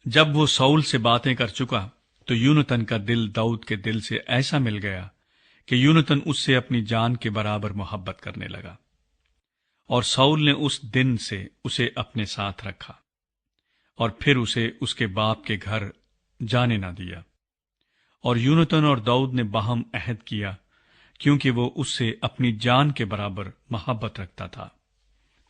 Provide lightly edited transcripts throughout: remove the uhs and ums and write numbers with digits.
جب وہ ساؤل سے باتیں کر چکا تو یونتن کا دل داؤد کے دل سے ایسا مل گیا کہ یونتن اس سے اپنی جان کے برابر محبت کرنے لگا، اور ساؤل نے اس دن سے اسے اپنے ساتھ رکھا اور پھر اسے اس کے باپ کے گھر جانے نہ دیا۔ اور یونتن اور داؤد نے باہم عہد کیا، کیونکہ وہ اس سے اپنی جان کے برابر محبت رکھتا تھا۔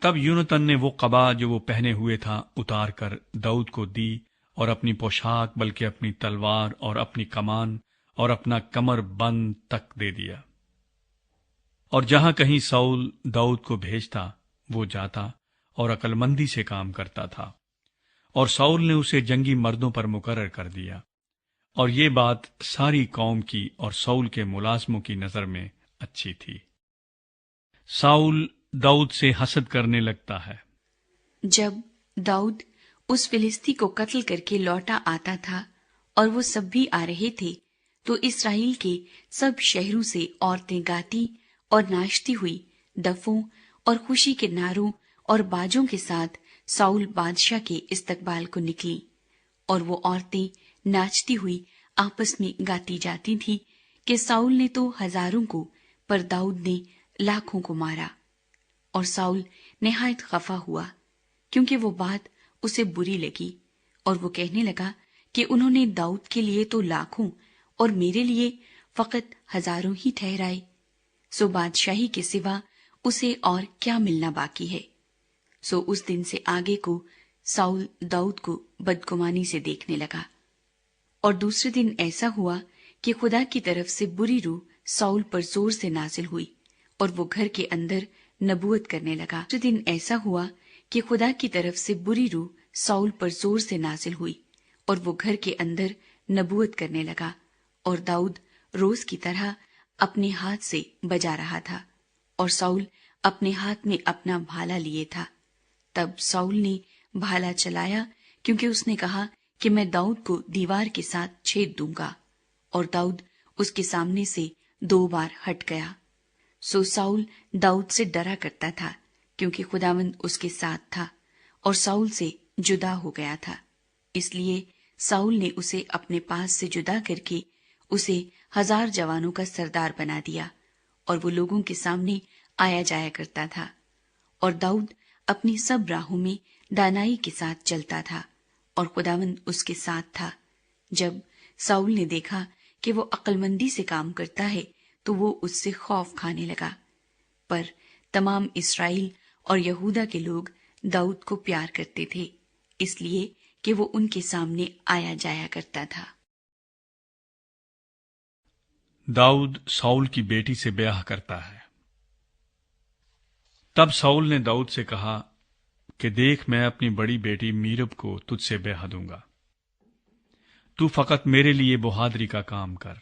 تب یونتن نے وہ قبا جو وہ پہنے ہوئے تھا اتار کر داؤد کو دی، اور اپنی پوشاک بلکہ اپنی تلوار اور اپنی کمان اور اپنا کمر بند تک دے دیا۔ اور جہاں کہیں ساؤل داؤد کو بھیجتا وہ جاتا اور عقل مندی سے کام کرتا تھا، اور ساؤل نے اسے جنگی مردوں پر مقرر کر دیا۔ اور یہ بات ساری قوم کی اور ساؤل کے ملازموں کی نظر میں اچھی تھی۔ ساؤل داؤد سے حسد کرنے لگتا ہے۔ جب داؤد اس فلسطی کو قتل کر کے لوٹا آتا تھا اور وہ سب بھی آ رہے تھے، تو اسرائیل کے سب شہروں سے عورتیں گاتی اور ناچتی ہوئی دفوں اور خوشی کے نعروں اور باجوں کے ساتھ ساؤل بادشاہ کے استقبال کو نکلی، اور وہ عورتیں ناچتی ہوئی آپس میں گاتی جاتی تھی کہ ساؤل نے تو ہزاروں کو پر داؤد نے لاکھوں کو مارا۔ اور ساؤل نہایت خفا ہوا، کیونکہ وہ بات اسے بری لگی، اور وہ کہنے لگا کہ انہوں نے داؤد کے لیے تو لاکھوں اور میرے لیے فقط ہزاروں ہی ٹھہرائے، سو بادشاہی کے سوا اسے اور کیا ملنا باقی ہے۔ سو اس دن سے آگے کو ساؤل داؤد کو بدگمانی سے دیکھنے لگا۔ اور دوسرے دن ایسا ہوا کہ خدا کی طرف سے بری روح ساؤل پر زور سے نازل ہوئی، اور وہ گھر کے اندر نبوت کرنے لگا۔ دوسرے دن ایسا ہوا کہ خدا کی طرف سے بری روح ساؤل پر زور سے نازل ہوئی، اور وہ گھر کے اندر نبوت کرنے لگا، اور داؤد روز کی طرح اپنے ہاتھ سے بجا رہا تھا، اور ساؤل اپنے ہاتھ میں اپنا بھالا لیے تھا۔ تب ساؤل نے بھالا چلایا، کیونکہ اس نے کہا کہ میں داؤد کو دیوار کے ساتھ چھید دوں گا، اور داؤد اس کے سامنے سے 2 بار ہٹ گیا۔ سو ساؤل داؤد سے ڈرا کرتا تھا، کیونکہ خداوند اس کے ساتھ تھا، اور ساؤل سے جدا ہو گیا تھا۔ اس لیے ساؤل نے اسے اپنے پاس سے جدا کر کے اسے 1000 جوانوں کا سردار بنا دیا، اور وہ لوگوں کے سامنے آیا جایا کرتا تھا۔ اور داؤد اپنی سب راہوں میں دانائی کے ساتھ چلتا تھا، اور خداوند اس کے ساتھ تھا۔ جب ساؤل نے دیکھا کہ وہ عقل مندی سے کام کرتا ہے تو وہ اس سے خوف کھانے لگا۔ پر تمام اسرائیل اور یہودا کے لوگ داؤد کو پیار کرتے تھے، اس لیے کہ وہ ان کے سامنے آیا جایا کرتا تھا۔ داؤد ساؤل کی بیٹی سے بیاہ کرتا ہے۔ تب ساؤل نے داؤد سے کہا کہ دیکھ، میں اپنی بڑی بیٹی میرب کو تجھ سے بیاہ دوں گا، تو فقط میرے لیے بہادری کا کام کر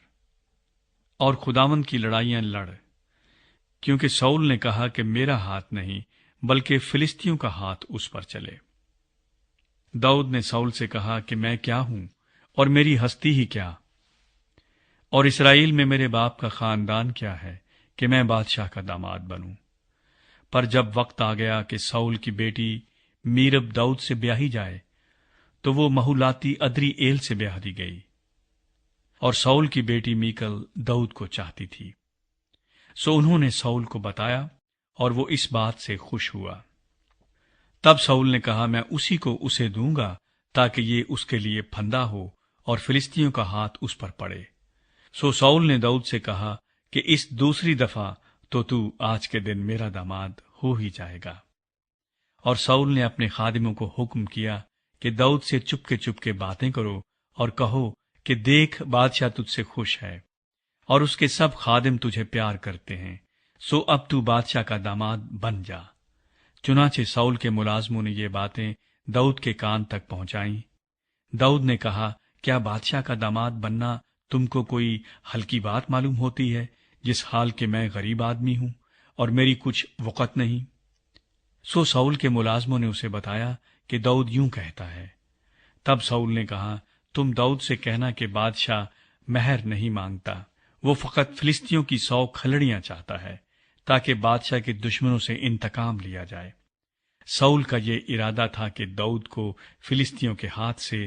اور خداوند کی لڑائیاں لڑ، کیونکہ ساؤل نے کہا کہ میرا ہاتھ نہیں بلکہ فلسطیوں کا ہاتھ اس پر چلے۔ داؤد نے ساؤل سے کہا کہ میں کیا ہوں اور میری ہستی ہی کیا، اور اسرائیل میں میرے باپ کا خاندان کیا ہے کہ میں بادشاہ کا داماد بنوں۔ پر جب وقت آ گیا کہ ساؤل کی بیٹی میرب داؤد سے بیاہی جائے تو وہ مہولاتی ادری ایل سے بیاہ دی گئی، اور ساؤل کی بیٹی میکل داؤد کو چاہتی تھی۔ سو انہوں نے ساؤل کو بتایا، اور وہ اس بات سے خوش ہوا۔ تب ساؤل نے کہا میں اسی کو اسے دوں گا تاکہ یہ اس کے لیے پھندا ہو اور فلسطیوں کا ہاتھ اس پر پڑے۔ سو ساؤل نے داؤد سے کہا کہ اس دوسری دفعہ تو آج کے دن میرا داماد ہو ہی جائے گا۔ اور ساؤل نے اپنے خادموں کو حکم کیا کہ داؤد سے چپ کے باتیں کرو اور کہو کہ دیکھ، بادشاہ تجھ سے خوش ہے اور اس کے سب خادم تجھے پیار کرتے ہیں، سو اب تو بادشاہ کا داماد بن جا۔ چنانچہ ساؤل کے ملازموں نے یہ باتیں داؤد کے کان تک پہنچائیں۔ داؤد نے کہا، کیا بادشاہ کا داماد بننا تم کو کوئی ہلکی بات معلوم ہوتی ہے، جس حال کہ میں غریب آدمی ہوں اور میری کچھ وقت نہیں؟ سو ساؤل کے ملازموں نے اسے بتایا کہ داؤد یوں کہتا ہے۔ تب ساؤل نے کہا، تم داؤد سے کہنا کہ بادشاہ مہر نہیں مانگتا، وہ فقط فلسطیوں کی 100 کھلڑیاں چاہتا ہے تاکہ بادشاہ کے دشمنوں سے انتقام لیا جائے۔ ساؤل کا یہ ارادہ تھا کہ داؤد کو فلسطیوں کے ہاتھ سے